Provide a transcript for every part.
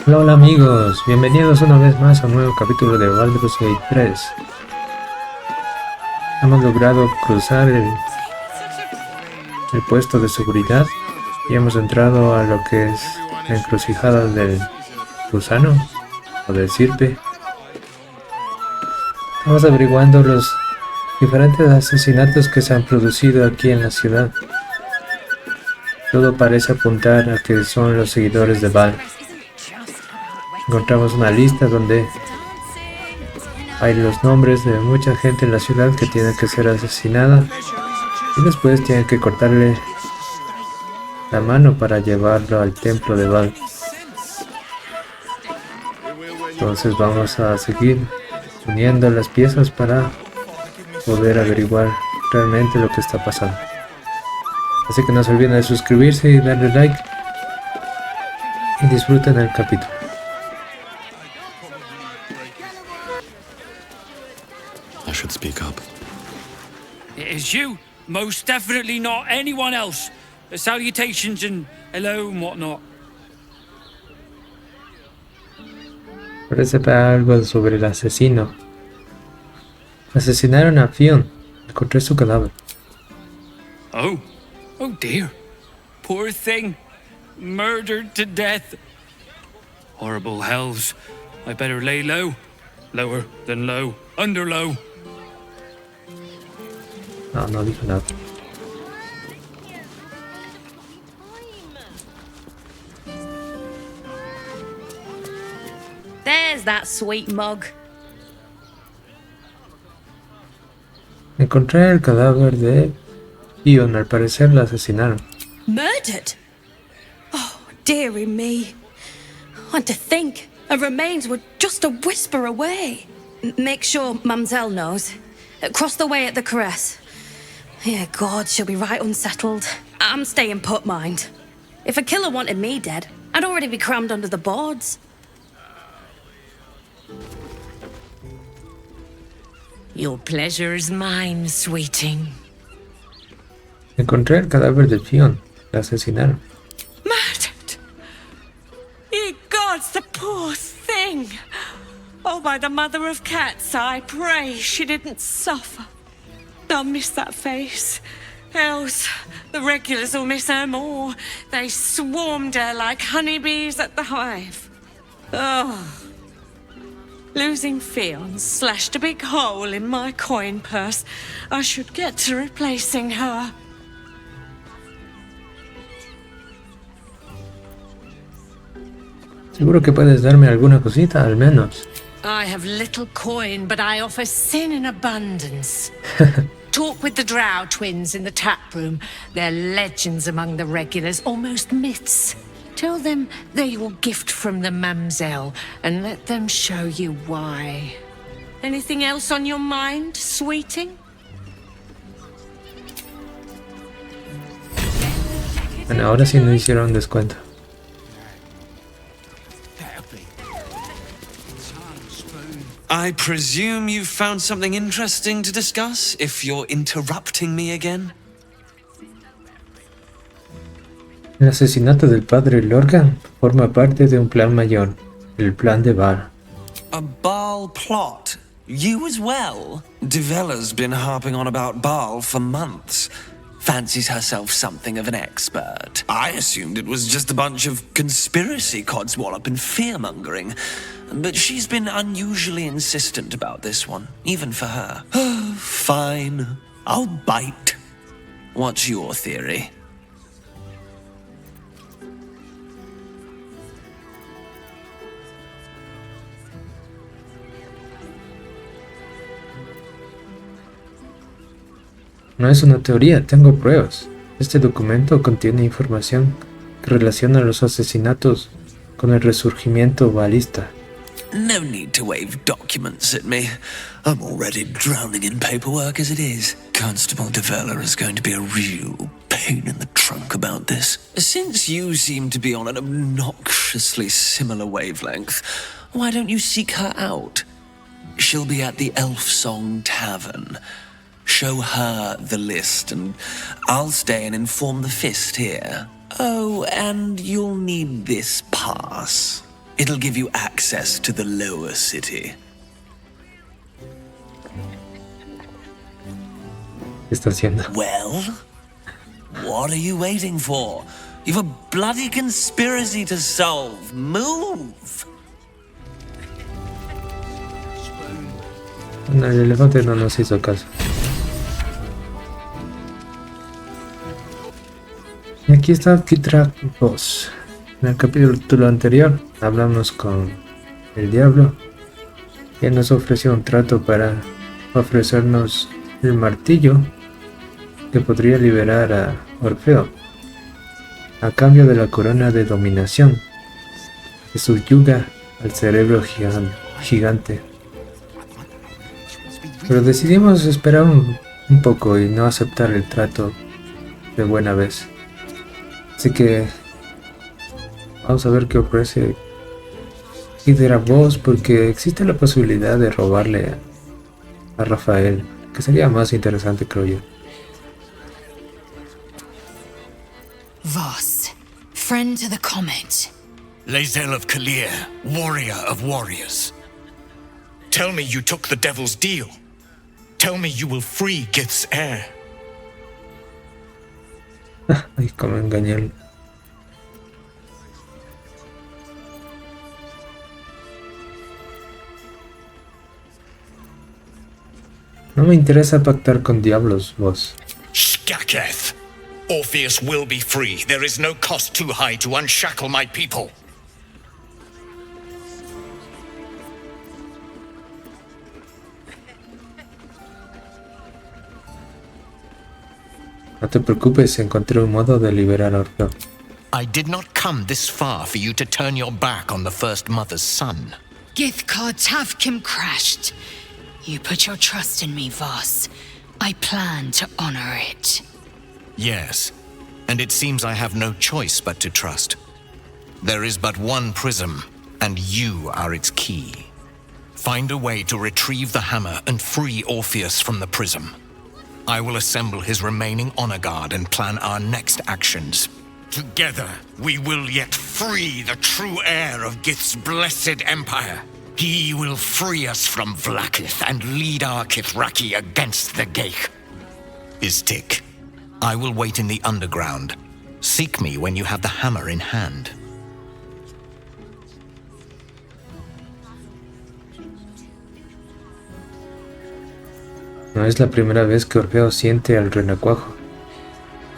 Hola, hola amigos, bienvenidos una vez más a un nuevo capítulo de Baldur 3. Hemos logrado cruzar el puesto de seguridad y hemos entrado a lo que es la encrucijada del gusano o del sirpe. Estamos averiguando los diferentes asesinatos que se han producido aquí en la ciudad. Todo parece apuntar a que son los seguidores de Baldur. Encontramos una lista donde hay los nombres de mucha gente en la ciudad que tiene que ser asesinada y después tienen que cortarle la mano para llevarlo al templo de Baldur. Entonces vamos a seguir uniendo las piezas para poder averiguar realmente lo que está pasando. Así que no se olviden de suscribirse y darle like y disfruten el capítulo. I should speak up. It is you, most definitely not anyone else. Salutations and hello and whatnot. Parece para algo sobre el asesino. Asesinaron a Fionn. Encontré su cadáver. Oh dear. Poor thing. Murdered to death. Horrible hells. I better lay low. Lower than low. Under low. No dijo nada. There's that sweet mug. Encontré el cadáver de Fionn. Al parecer la asesinaron. Murdered? Oh, dearie me. And to think her remains were just a whisper away. Make sure Mamselle knows. Across the way at the caress. Yeah, God, she'll be right unsettled. I'm staying put, mind. If a killer wanted me dead, I'd already be crammed under the boards. Your pleasure is mine, sweeting. Encontré el cadáver de Fionn. La asesinaron. Murdered! Ye gods, the poor thing! Oh, by the mother of cats, I pray she didn't suffer. I'll miss that face. Else, the regulars will miss her more. They swarmed her like honeybees at the hive. Oh. Losing Fionn slashed a big hole in my coin purse. I should get to replacing her. Seguro que puedes darme alguna cosita, al menos. I have little coin, but I offer sin in abundance. Talk with the Drow twins in the tap room. They're legends among the regulars, almost myths. Tell them they're your gift from the Mamselle, and let them show you why. Anything else on your mind, sweeting? Bueno, ahora sí no hicieron descuento. I presume you've found something interesting to discuss, if you're interrupting me again? El asesinato del padre Lorcan forma parte de un plan mayor, el plan de Baal. A Baal plot? You as well? Devella's been harping on about Baal for months. Fancies herself something of an expert. I assumed it was just a bunch of conspiracy codswallop and fear-mongering. But she's been unusually insistent about this one, even for her. Fine, I'll bite. What's your theory? No es una teoría, tengo pruebas. Este documento contiene información que relaciona los asesinatos con el resurgimiento baalista. No need to wave documents at me. I'm already drowning in paperwork as it is. Constable Devella is going to be a real pain in the trunk about this. Since you seem to be on an obnoxiously similar wavelength, why don't you seek her out? She'll be at the Elf Song Tavern. Show her the list, and I'll stay and inform the Fist here. Oh, and you'll need this pass. It'll give you access to the lower city. ¿Qué está haciendo? Well, what are you waiting for? You've a bloody conspiracy to solve. Move! No, el elefante no nos hizo caso. Y aquí está BG3. En el capítulo anterior hablamos con el diablo, que nos ofreció un trato para ofrecernos el martillo que podría liberar a Orfeo a cambio de la corona de dominación que subyuga al cerebro gigante. Pero decidimos esperar un poco y no aceptar el trato de buena vez. Así que vamos a ver qué ofrece Voz, porque existe la posibilidad de robarle a Rafael, que sería más interesante, creo yo. Voss, friend to the comet. Lae'zel of Kalir, warrior of warriors. Tell me you took the devil's deal. Tell me you will free Gith's heir. Ay, cómo engañé. No me interesa pactar con diablos, vos. Skaketh! Orpheus will be free. There is no cost too high to unshackle my people. No te preocupes, encontré un modo de liberar a Orfeo. I did not come this far for you to turn your back on the first mother's son. Githkar Tavkim crashed. You put your trust in me, Voss. I plan to honor it. Yes, and it seems I have no choice but to trust. There is but one prism, and you are its key. Find a way to retrieve the hammer and free Orpheus from the prism. I will assemble his remaining honor guard and plan our next actions. Together, we will yet free the true heir of Gith's blessed empire. He will free us from Vlaakith and lead our Kithraki against the Geich. Istik, I will wait in the underground. Seek me when you have the hammer in hand. No es la primera vez que Orfeo siente al renacuajo,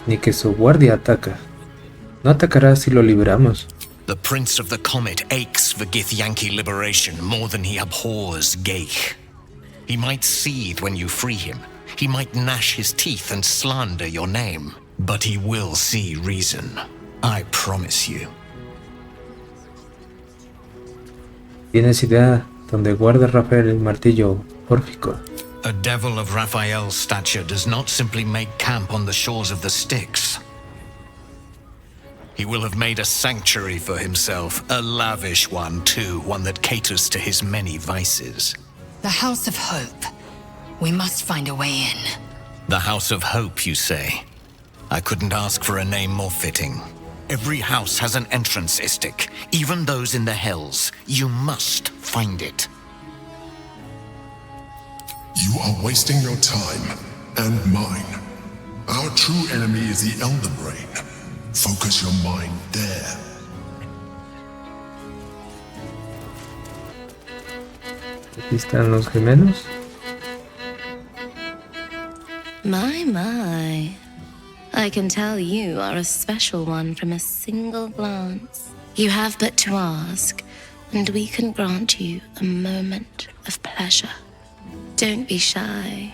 ni que su guardia ataca. No atacará si lo liberamos. The Prince of the Comet aches for Githyanki liberation more than he abhors Geich. He might seethe when you free him. He might gnash his teeth and slander your name. But he will see reason. I promise you. ¿Tienes idea dónde guarda Rafael el martillo órfico? A devil of Raphael's stature does not simply make camp on the shores of the Styx. He will have made a sanctuary for himself, a lavish one too, one that caters to his many vices. The House of Hope. We must find a way in. The House of Hope, you say? I couldn't ask for a name more fitting. Every house has an entrance, Istik, even those in the Hells. You must find it. You are wasting your time, and mine. Our true enemy is the Elder Brain. Focus your mind there. Aquí están los gemelos. My. I can tell you are a special one from a single glance. You have but to ask, and we can grant you a moment of pleasure. Don't be shy.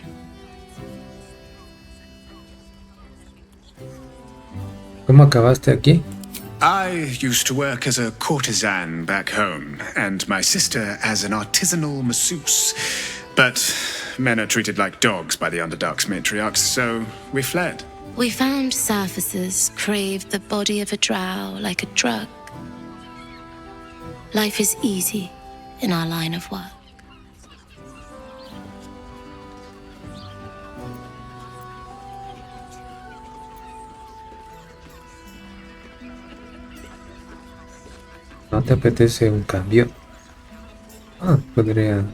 ¿Cómo acabaste aquí? I used to work as a courtesan back home, and my sister as an artisanal masseuse. But men are treated like dogs by the Underdark's matriarchs, so we fled. We found surfaces craved the body of a drow like a drug. Life is easy in our line of work. ¿No te apetece un cambio? Ah, podría...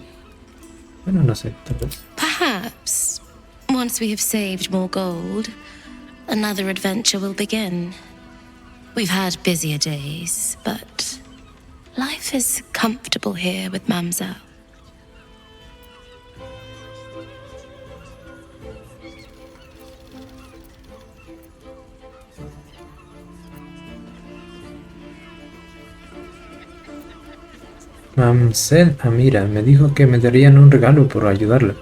Bueno, no sé, tal vez. Perhaps, once we have saved more gold, another adventure will begin. We've had busier days, but life is comfortable here with Mamselle. Mamselle Amira me dijo que me darían un regalo por ayudarla.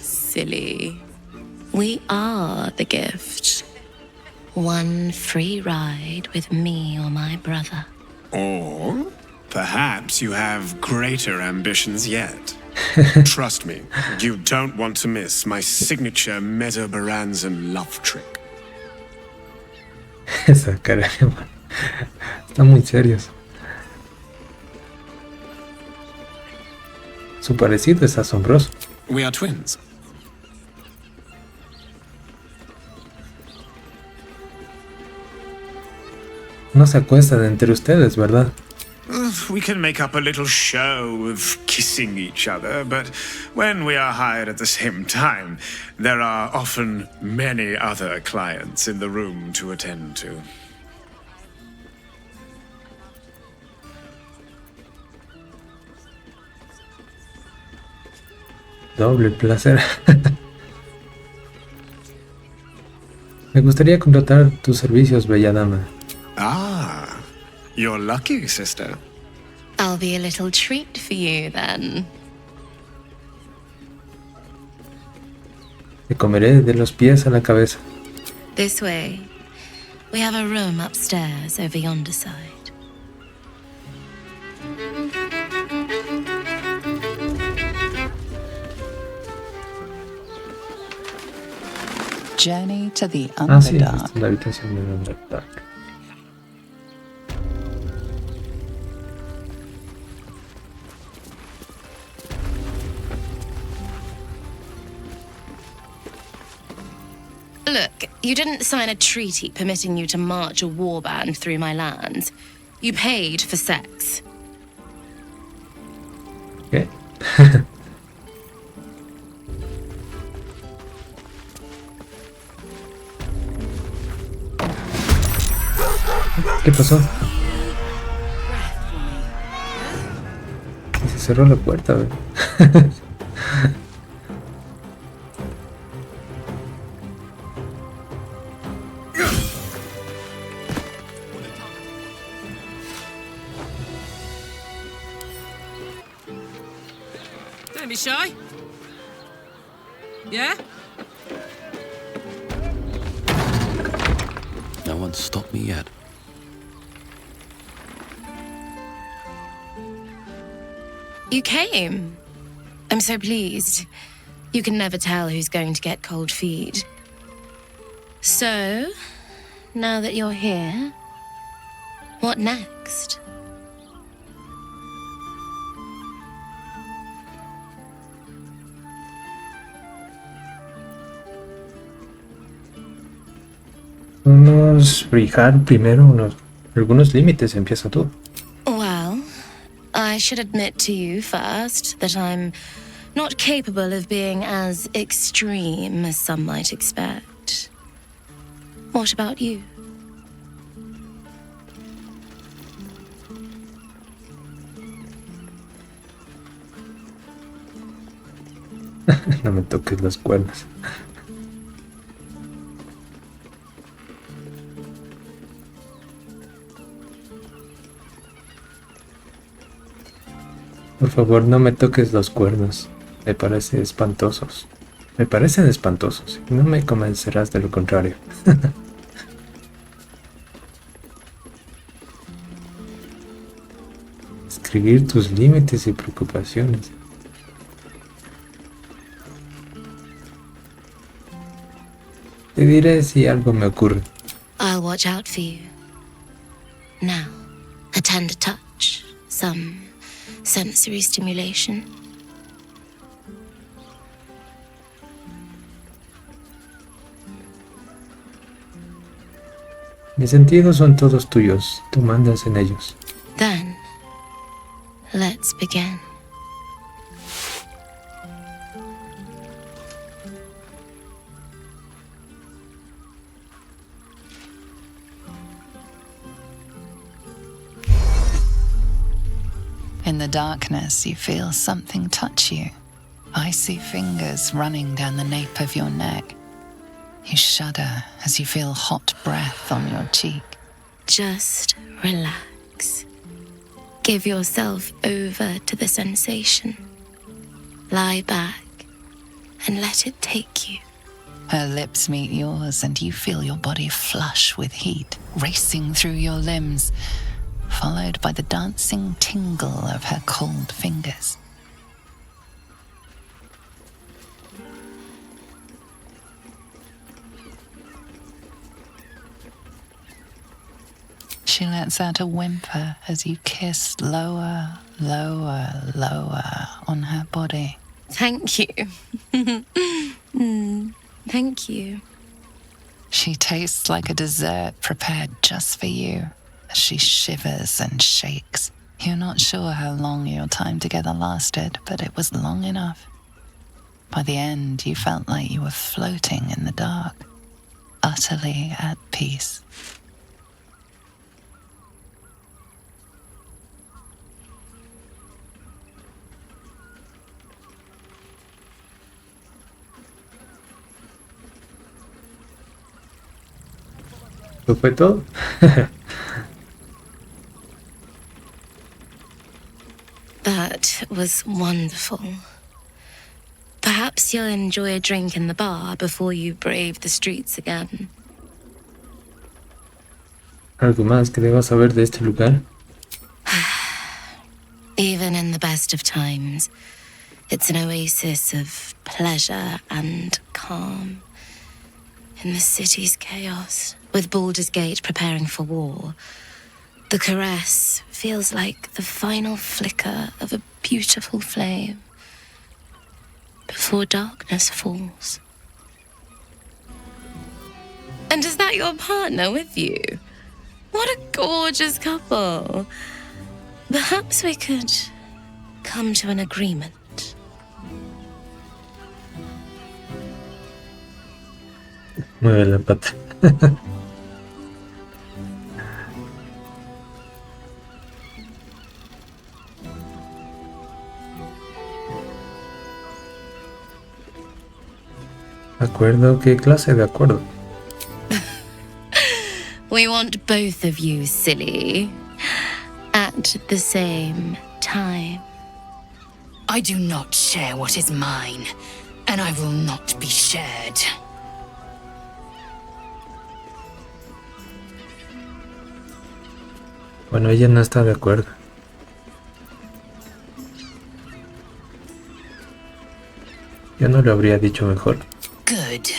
Silly. We are the gift. One free ride with me or my brother. Or perhaps you have greater ambitions yet. Trust me, you don't want to miss my signature Mesobaranzan love trick. Esa cara de man. Están muy serios. Su parecido es asombroso. We are twins. No se acuestan entre ustedes, ¿verdad? We can make up a little show of kissing each other, but when we are hired at the same time, there are often many other clients in the room to attend to. Doble placer. Me gustaría contratar tus servicios, bella dama. Ah, you're lucky, sister. I'll be a little treat for you then. Te comeré de los pies a la cabeza. This way. We have a room upstairs over yonder side. Journey to the Ah, sí, esta Underdark. es la habitación del Underdark. Look, you didn't sign a treaty permitting you to march a warband through my lands. You paid for sex. ¿Qué? ¿Qué pasó? Se cerró la puerta, ¿ve? Don't be shy. Yeah? No one's stopped me yet. You came. I'm so pleased. You can never tell who's going to get cold feet. So, now that you're here, what next? Vamos a fijar primero algunos límites. Empieza tú. Well, I should admit to you first that I'm not capable of being as extreme as some might expect. What about you? No me toques las cuerdas. Por favor, no me toques los cuernos. Me parecen espantosos. Me parecen espantosos. No me convencerás de lo contrario. Escribir tus límites y preocupaciones. Te diré si algo me ocurre. I'll watch out for you. Now, a tender touch, some sensory stimulation. Mis sentidos son todos tuyos, tú mandas en ellos. Then, let's begin. In the darkness, you feel something touch you. Icy fingers running down the nape of your neck. You shudder as you feel hot breath on your cheek. Just relax. Give yourself over to the sensation. Lie back and let it take you. Her lips meet yours and you feel your body flush with heat, racing through your limbs, followed by the dancing tingle of her cold fingers. She lets out a whimper as you kiss lower, lower, lower on her body. Thank you. Thank you. She tastes like a dessert prepared just for you as she shivers and shakes. You're not sure how long your time together lasted, but it was long enough. By the end, you felt like you were floating in the dark, utterly at peace. ¿Eso fue todo? That was wonderful. Perhaps you'll enjoy a drink in the bar before you brave the streets again. ¿Algo más que debas saber de este lugar? Even in the best of times, it's an oasis of pleasure and calm. In the city's chaos, with Baldur's Gate preparing for war, the caress feels like the final flicker of a beautiful flame before darkness falls. And is that your partner with you? What a gorgeous couple. Perhaps we could come to an agreement. Mueve la pata. ¿Acuerdo? ¿Qué clase de acuerdo? We want both of you, silly, at the same time. I do not share what is mine, and I will not be shared. Bueno, ella no está de acuerdo. Yo no lo habría dicho mejor. Good.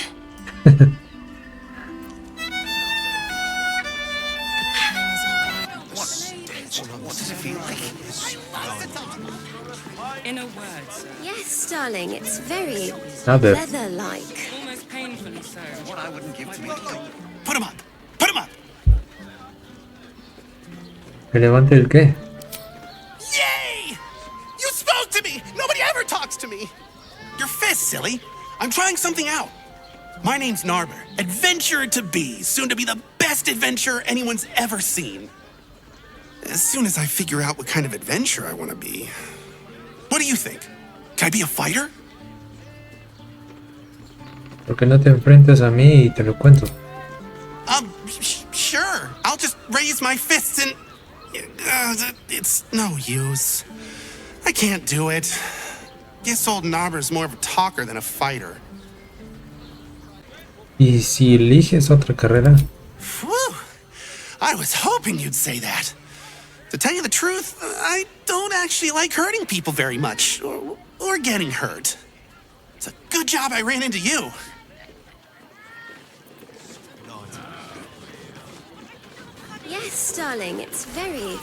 In a word, sir. Yes, darling, it's very A ver, leather-like. Almost painfully so. Put him up! Put him up! ¿que levante el qué? Yay! You spoke to me! Nobody ever talks to me! Your fist, silly. I'm trying something out. My name's Narber, adventurer to be, soon to be the best adventurer anyone's ever seen. As soon as I figure out what kind of adventurer I want to be. What do you think? Can I be a fighter? ¿Por qué no te enfrentas a mí y te lo cuento? Sure. I'll just raise my fists and... it's no use. I can't do it. Guess old Narber's more of a talker than a fighter. ¿Y si eliges otra carrera? Whew. I was hoping you'd say that. To tell you the truth, I don't actually like hurting people very much, or getting hurt. It's a good job I ran into you. Yes, darling, it's very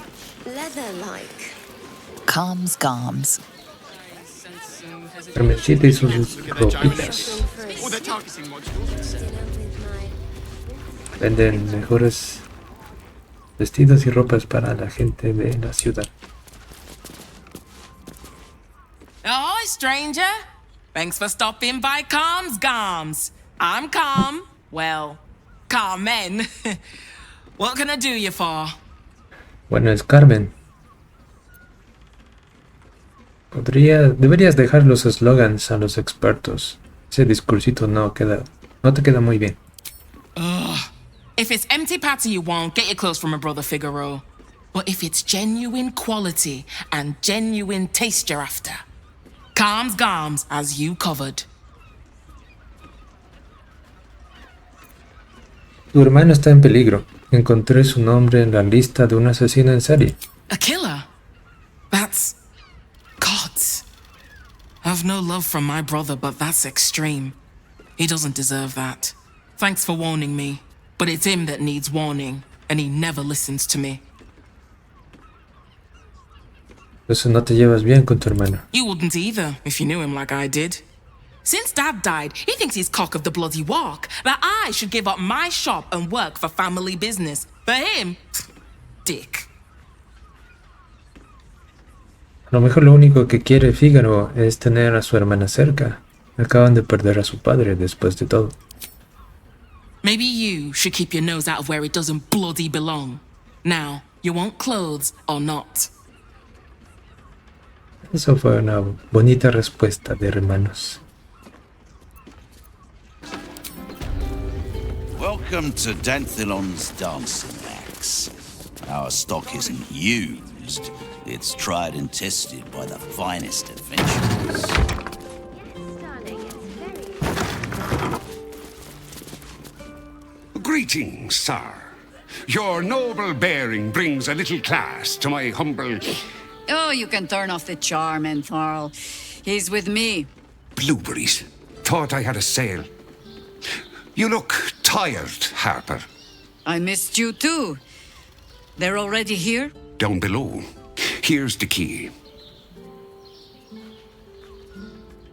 leather-like. Calms Garms. Carmencita y sus ropitas. Venden mejores Vestidos y ropas para la gente de la ciudad. Ahoy, stranger. Thanks for stopping by Calm's Garms. I'm Calm. Well, Carmen. What can I do you for? Bueno, es Carmen. Deberías dejar los eslogans a los expertos. Ese discursito no te queda muy bien. Ugh. If it's empty patty you want, get your clothes from my brother Figaro. But if it's genuine quality and genuine taste you're after, Calm's Garms has you covered. Tu hermano está en peligro. Encontré su nombre en la lista de un asesino en serie. A killer? That's... Gods. I've no love from my brother, but that's extreme. He doesn't deserve that. Thanks for warning me, but it's him that needs warning, and he never listens to me. Entonces no te llevas bien con tu hermano. You wouldn't either, if you knew him like I did. Since Dad died, he thinks he's cock of the bloody walk, that I should give up my shop and work for family business. For him, dick. A lo mejor lo único que quiere Fígaro es tener a su hermana cerca. Acaban de perder a su padre después de todo. Maybe you should keep your nose out of where it doesn't bloody belong. Now, you want clothes or not? Eso fue una bonita respuesta de hermanos. Welcome to Danthilon's dancing axe. Our stock isn't used. It's tried and tested by the finest adventurers. Greetings, sir. Your noble bearing brings a little class to my humble... Oh, you can turn off the charm, Entharl. He's with me. Blueberries. Thought I had a sale. You look tired, Harper. I missed you too. They're already here? Down below. Here's the key.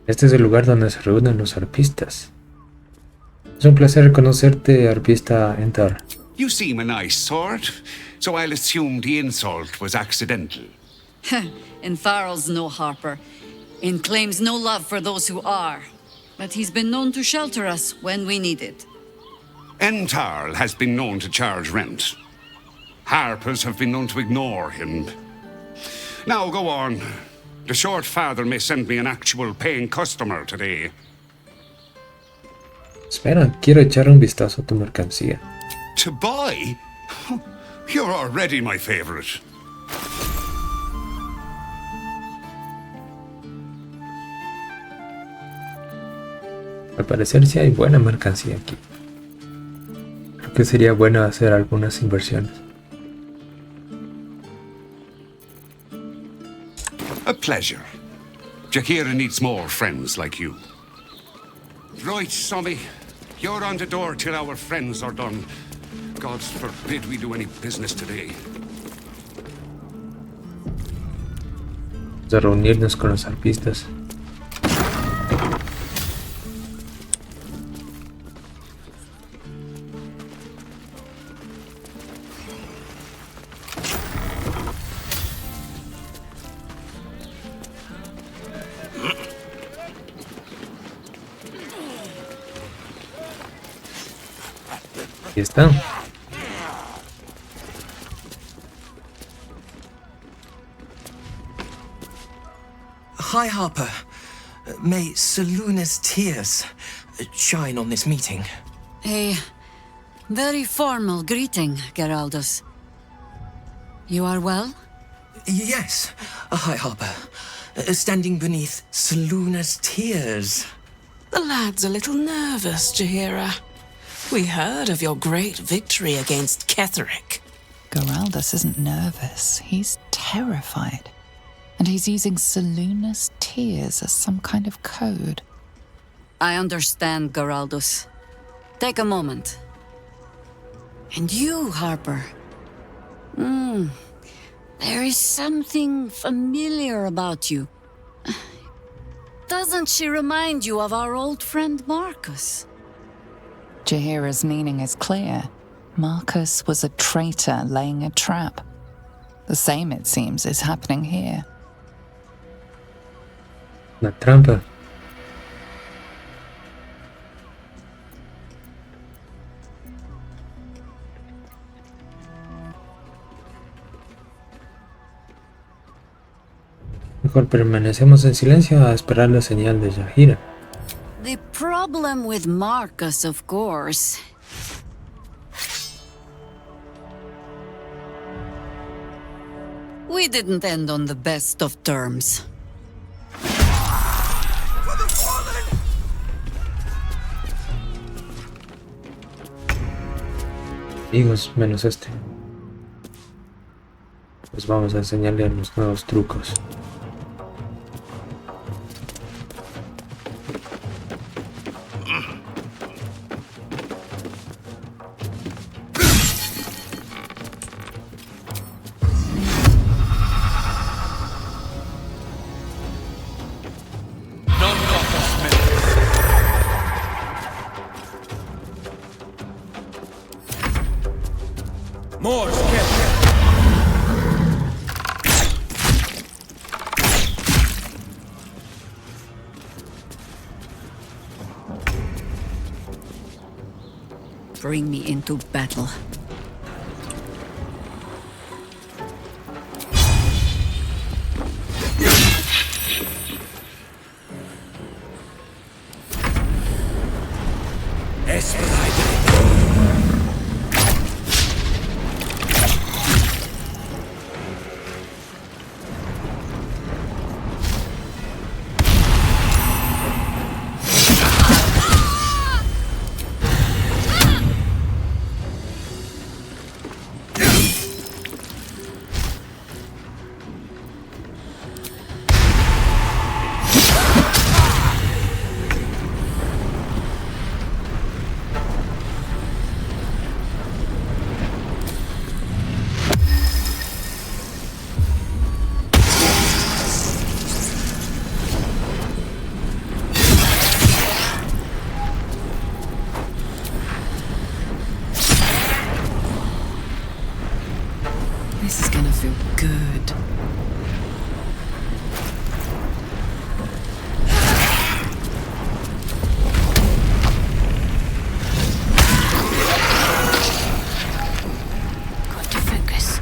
Este es el lugar donde se reúnen los arpistas. Es un placer conocerte, arpista ENTRAR. You seem a nice sort, so I'll assume the insult was accidental. Entharl's no Harper, and claims no love for those who are. But he's been known to shelter us when we need it. Entharl has been known to charge rent. Harpers have been known to ignore him. Now go on. The short father may send me an actual paying customer today. Espera, quiero echar un vistazo a tu mercancía. To buy? You're already my favorite. Al parecer sí hay buena mercancía aquí. Creo que sería bueno hacer algunas inversiones. A pleasure. Jakira needs more friends like you. Right, Sommy. You're on the door till our friends are done. God forbid we do any business today. Vamos a reunirnos con los arpistas. Aquí está. Hi, Harper. May Seluna's tears shine on this meeting. A very formal greeting, Geraldus. You are well? Yes. Hi, Harper. Standing beneath Seluna's tears. The lad's a little nervous, Jahira. We heard of your great victory against Ketheric. Geraldus isn't nervous. He's terrified. And he's using Seluna's tears as some kind of code. I understand, Geraldus. Take a moment. And you, Harper. There is something familiar about you. Doesn't she remind you of our old friend Marcus? Jahira's meaning is clear. Marcus was a traitor laying a trap. The same, it seems, is happening here. La trampa. Mejor permanecemos en silencio a esperar la señal de Yahira. The problem with Marcus, of course. We didn't end on the best of terms. Amigos, menos este. Pues vamos a enseñarle los nuevos trucos. More, Bring me into battle. This is gonna feel good. Got to focus.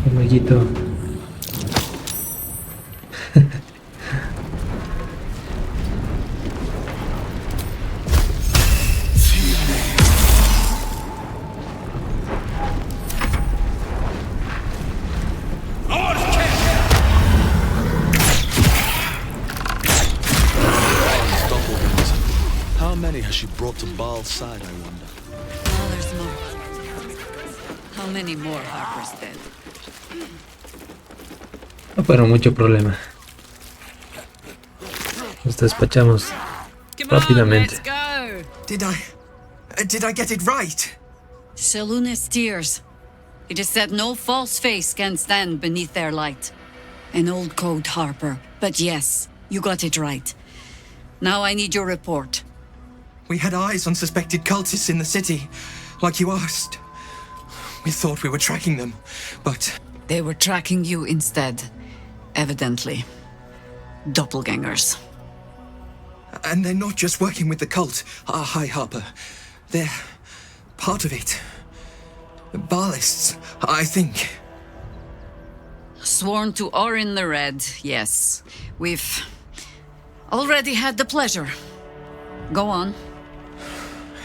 Amiguito. How many has she brought to Baal's side, I wonder? Oh, there's more. How many more Harper's dead? No fueron mucho problema. Nos despachamos rápidamente. Did I get it right? Shaluna's tears. It is said no false face can stand beneath their light. An old code, Harper. But yes, you got it right. Now I need your report. We had eyes on suspected cultists in the city, like you asked. We thought we were tracking them, but... They were tracking you instead, evidently. Doppelgangers. And they're not just working with the cult, High Harper. They're part of it. Baalists, I think. Sworn to Orin the Red, yes. We've already had the pleasure. Go on.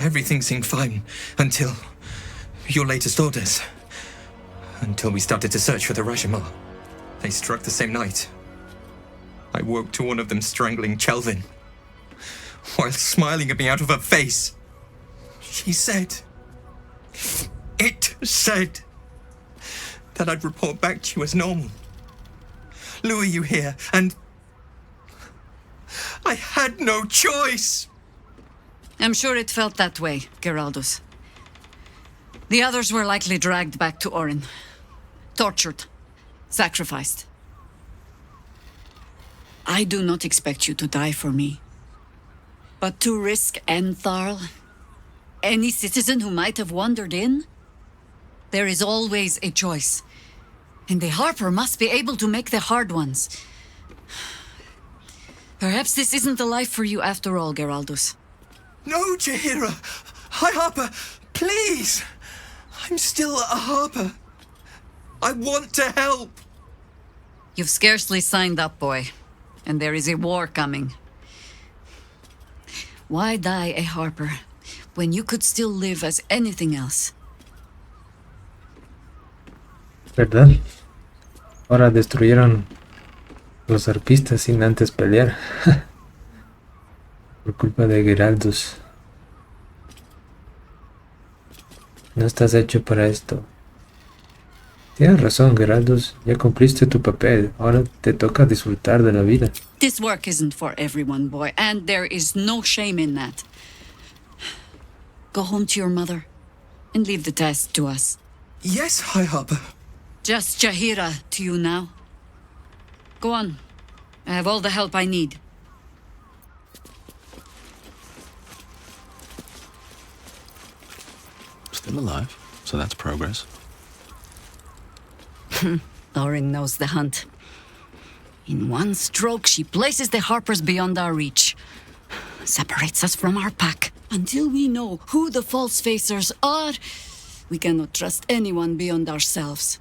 Everything seemed fine until your latest orders. Until we started to search for the Rashomon. They struck the same night. I woke to one of them strangling Chelvin, while smiling at me out of her face. She said... It said... that I'd report back to you as normal. lure you here, and I had no choice. I'm sure it felt that way, Geraldus. The others were likely dragged back to Orin. Tortured. Sacrificed. I do not expect you to die for me. But to risk ENTRAR, any citizen who might have wandered in, there is always a choice. And the Harper must be able to make the hard ones. Perhaps this isn't the life for you after all, Geraldus. No, Jaheira! High Harper, please! I'm still a Harper. I want to help! You've scarcely signed up, boy. And there is a war coming. Why die a Harper when you could still live as anything else? ¿Verdad? Ahora destruyeron los arpistas sin antes pelear. Por culpa de Geraldus. No estás hecho para esto. Tienes razón, Geraldus. Ya cumpliste tu papel. Ahora te toca disfrutar de la vida. This work isn't for everyone, boy, and there is no shame in that. Go home to your mother and leave the task to us. Yes, High Harper. Just Jaheira to you now. Go on. I have all the help I need. Still alive, so that's progress. Orin knows the hunt. In one stroke, she places the Harpers beyond our reach. Separates us from our pack. Until we know who the false facers are, we cannot trust anyone beyond ourselves.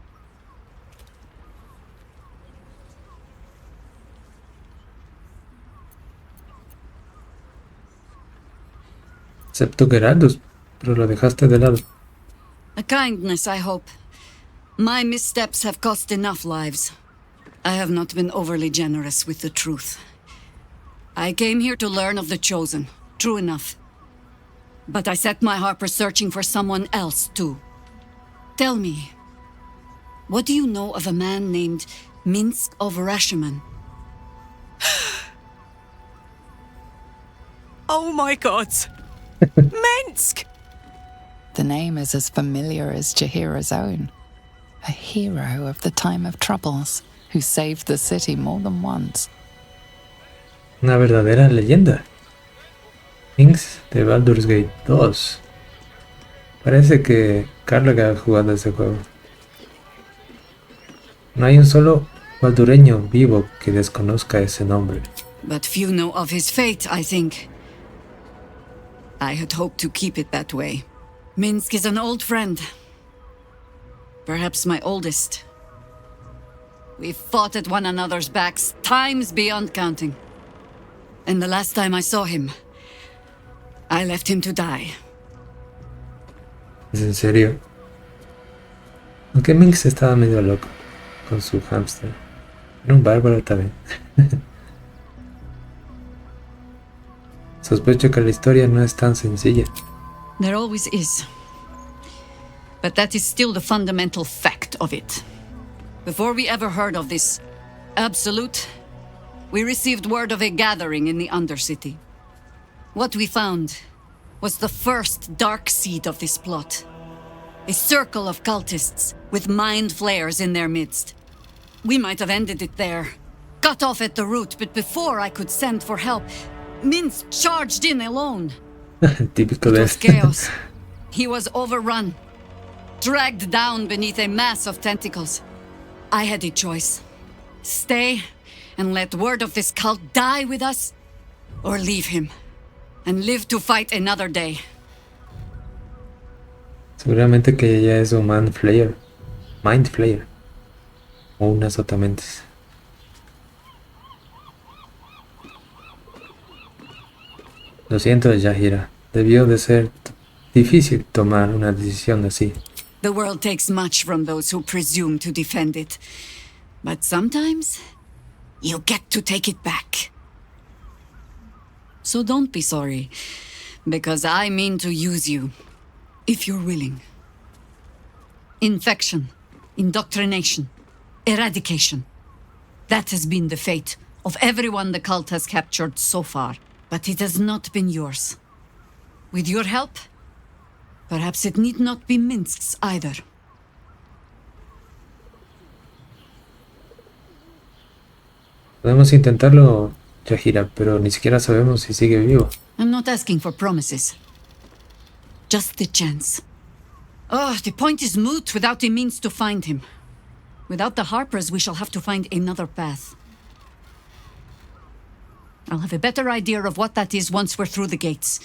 Excepto Geraldus, pero lo dejaste de lado. A kindness, I hope. My missteps have cost enough lives. I have not been overly generous with the truth. I came here to learn of the Chosen, true enough. But I set my Harper searching for someone else, too. Tell me, what do you know of a man named Minsk of Rashiman? Oh my god! Minsk! The name is as familiar as Jaheira's own. A hero of the time of troubles, who saved the city more than once. Una verdadera leyenda. Minsk de Baldur's Gate 2. Parece que Carla ha jugado ese juego. No hay un solo baldureño vivo que desconozca ese nombre. But few know of his fate, I think. I had hoped to keep it that way. Minsk is an old friend. Perhaps my oldest. We've fought at one another's backs times beyond counting. And the last time I saw him, I left him to die. ¿Es en serio? Aunque Minx estaba medio loco con su hámster. Era un bárbaro también. Sospecho que la historia no es tan sencilla. There always is. But that is still the fundamental fact of it. Before we ever heard of this absolute, we received word of a gathering in the Undercity. What we found was the first dark seed of this plot. A circle of cultists with mind flayers in their midst. We might have ended it there, cut off at the root, but before I could send for help, Minsk charged in alone. Típico de este. Chaos. He was overrun, dragged down beneath a mass of tentacles. I had a choice. Stay and let word of this cult die with us, or leave him and live to fight another day. Seguramente que ella es un mind flayer. O unas otamentes. Lo siento, Jaheira. Debió de ser difícil tomar una decisión así. The world takes much from those who presume to defend it. But sometimes, you get to take it back. So don't be sorry, because I mean to use you, if you're willing. Infection, indoctrination, eradication. That has been the fate of everyone the cult has captured so far. But it has not been yours. With your help, perhaps it need not be Minsk's either. Podemos intentarlo, Yahira, pero ni siquiera sabemos si sigue vivo. I'm not asking for promises. Just the chance. Oh, the point is moot without a means to find him. Without the Harpers, we shall have to find another path. I'll have a better idea of what that is once we're through the gates.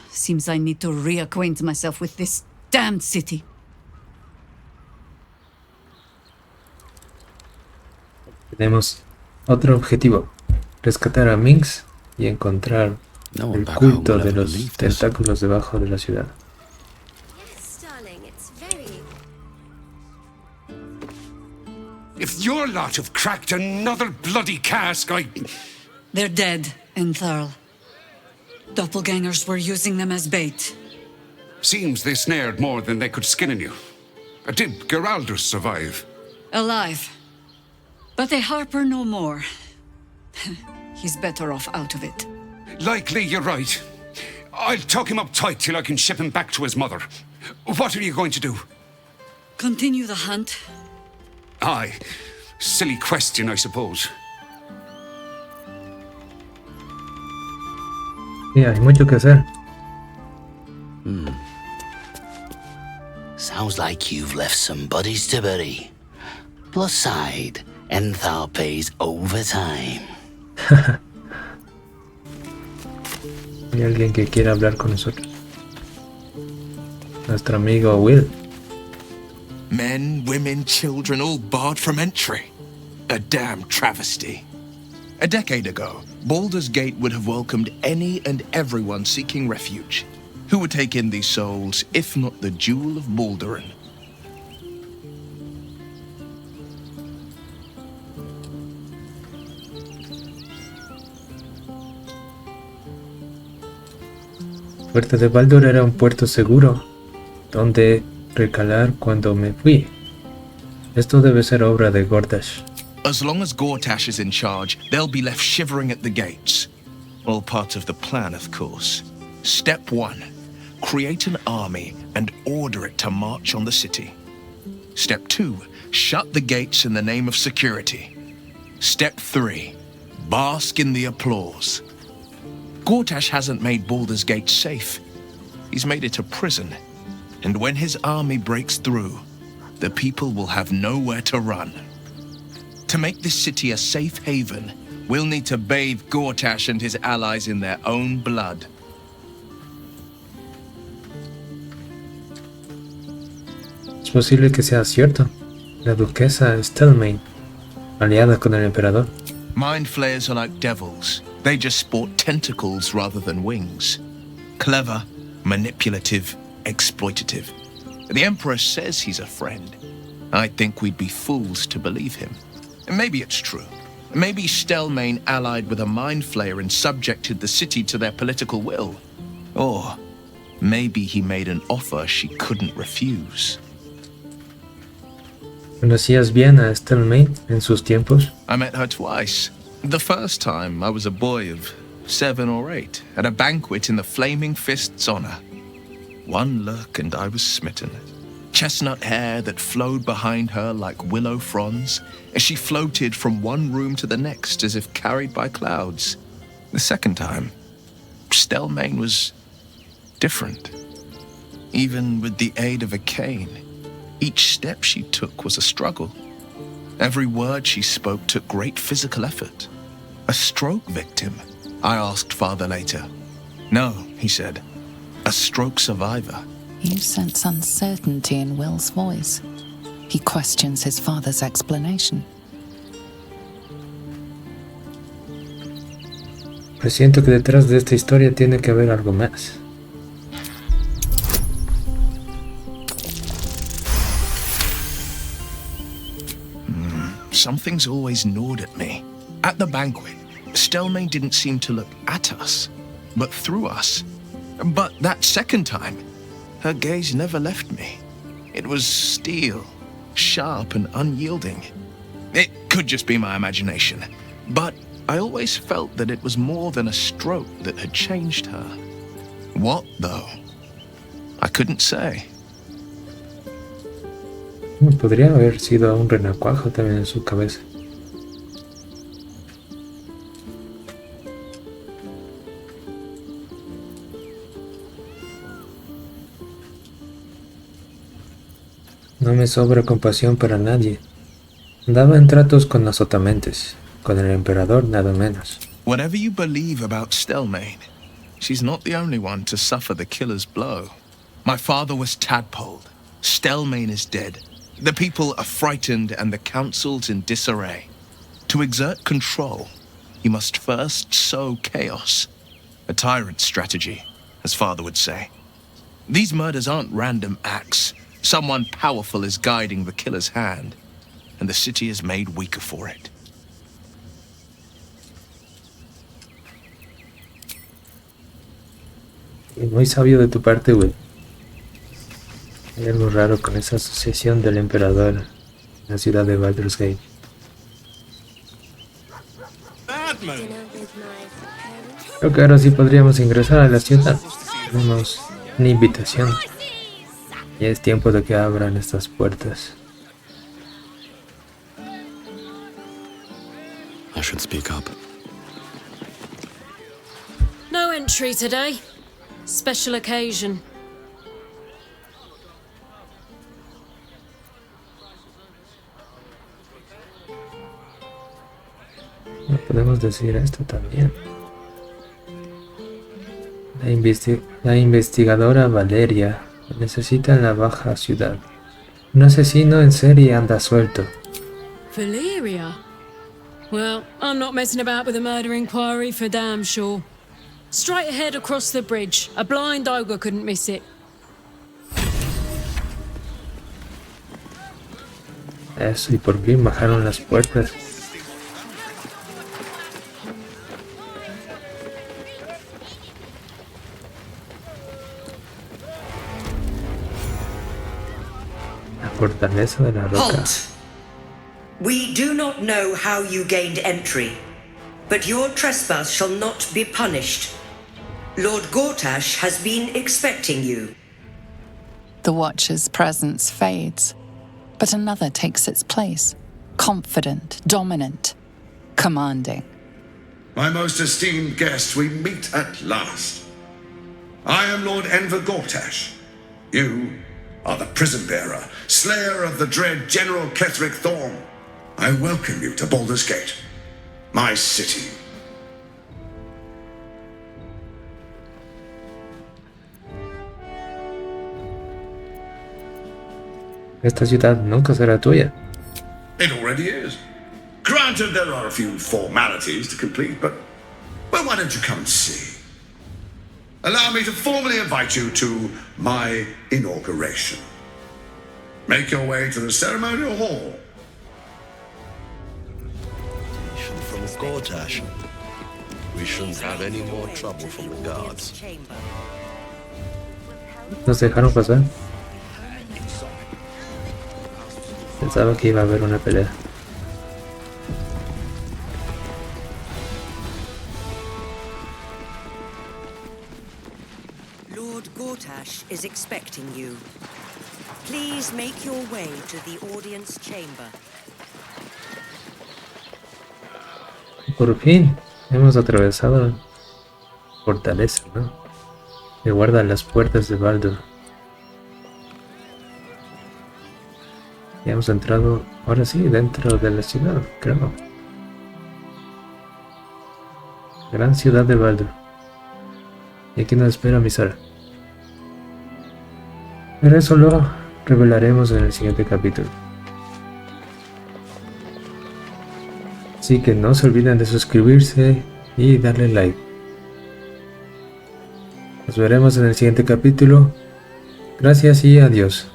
Seems I need to reacquaint myself with this damned city. Tenemos otro objetivo. Rescatar a Minsk y encontrar el culto de los tentáculos debajo de la ciudad. If your lot have cracked another bloody cask, They're dead, ENTRAR. Doppelgangers were using them as bait. Seems they snared more than they could skin in you. Did Geraldus survive? Alive. But a Harper no more. He's better off out of it. Likely you're right. I'll tuck him up tight till I can ship him back to his mother. What are you going to do? Continue the hunt. Aye. Silly question, I suppose. Sí, hay mucho que hacer. Sounds like you've left some buddies to bury. Plus side, Enthal pays overtime. Hay alguien que quiera hablar con nosotros. Nuestro amigo Will. Men, women, children, all barred from entry. A damn travesty. A decade ago, Baldur's Gate would have welcomed any and everyone seeking refuge. Who would take in these souls, if not the Jewel of Baldurin? Puerto de Baldur era un puerto seguro donde recalar cuando me fui. Esto debe ser obra de GORTASH. As long as GORTASH is in charge, they'll be left shivering at the gates. All part of the plan, of course. Step 1. Create an army and order it to march on the city. Step 2. Shut the gates in the name of security. Step 3. Bask in the applause. GORTASH hasn't made Baldur's Gate safe. He's made it a prison. And when his army breaks through, the people will have nowhere to run. To make this city a safe haven, we'll need to bathe GORTASH and his allies in their own blood. Es posible que sea cierto. La duquesa Stelmane, aliada con el emperador. Mind flayers are like devils. They just sport tentacles rather than wings. Clever, manipulative, exploitative. The Emperor says he's a friend. I think we'd be fools to believe him. And maybe it's true. Maybe Stelmane allied with a mind flayer and subjected the city to their political will. Or maybe he made an offer she couldn't refuse. ¿Conocías bien a Stelmane en sus tiempos? I met her twice. The first time I was a boy of 7 or 8 at a banquet in the Flaming Fist's honor. One look and I was smitten. Chestnut hair that flowed behind her like willow fronds as she floated from one room to the next as if carried by clouds. The second time, Stelmane was different. Even with the aid of a cane, each step she took was a struggle. Every word she spoke took great physical effort. A stroke victim? I asked father later. No, he said. A stroke survivor. You sense uncertainty in Will's voice. He questions his father's explanation. Presiento que detrás de esta historia tiene que haber algo más. Something's always gnawed at me. At the banquet, Stelmane didn't seem to look at us, but through us. But that second time, her gaze never left me. It was steel, sharp and unyielding. It Could just be my imagination. But I always felt that it was more than a stroke that had changed her. What, though? I couldn't say. Podría haber sido un renacuajo también en su cabeza. No me sobra compasión para nadie. Andaba en tratos con los otamentes, con el emperador nada menos. Whatever you believe about Stelmane, she's not the only one to suffer the killer's blow. My father was tadpoled. Stelmane is dead. The people are frightened and the council's in disarray. To exert control, you must first sow chaos. A tyrant's strategy, as father would say. These murders aren't random acts. Someone powerful is guiding the killer's hand, and the city is made weaker for it. Muy sabio de tu parte, güey. Hay algo raro con esa asociación del emperador en la ciudad de Baldur's Gate. Creo que ahora sí podríamos ingresar a la ciudad. Tenemos una invitación. Ya es tiempo de que abran estas puertas. I should speak up. No entry today. Special occasion. No podemos decir esto también. La investigadora Valeria necesita en la baja ciudad. Un asesino en serie anda suelto. Valeria? Well, I'm not messing about with a murder inquiry for damn sure. Straight ahead across the bridge. A blind ogre couldn't miss it. Eso, y por fin bajaron las puertas. La fortaleza de la roca. Halt! We do not know how you gained entry, but your trespass shall not be punished. Lord Gortash has been expecting you. The Watcher's presence fades, but another takes its place. Confident, dominant, commanding. My most esteemed guest, we meet at last. I am Lord Enver Gortash. You are the prison bearer, slayer of the dread General Ketheric Thorm. I welcome you to Baldur's Gate, my city. Esta ciudad nunca será tuya. It already is. Granted, there are a few formalities to complete, but well, why don't you come and see? Allow me to formally invite you to my inauguration. Make your way to the ceremonial hall. From Gortash. We shouldn't have any more trouble from the guards. ¿Nos dejaron pasar? Pensaba que iba a haber una pelea. Lord Gortash is expecting you. Please make your way to the audience chamber. Por fin hemos atravesado la fortaleza, ¿no? Que guarda las puertas de Baldur. Ya hemos entrado, ahora sí, dentro de la ciudad, creo. Gran ciudad de Baldur. Y aquí nos espera Misara. Pero eso lo revelaremos en el siguiente capítulo. Así que no se olviden de suscribirse y darle like. Nos veremos en el siguiente capítulo. Gracias y adiós.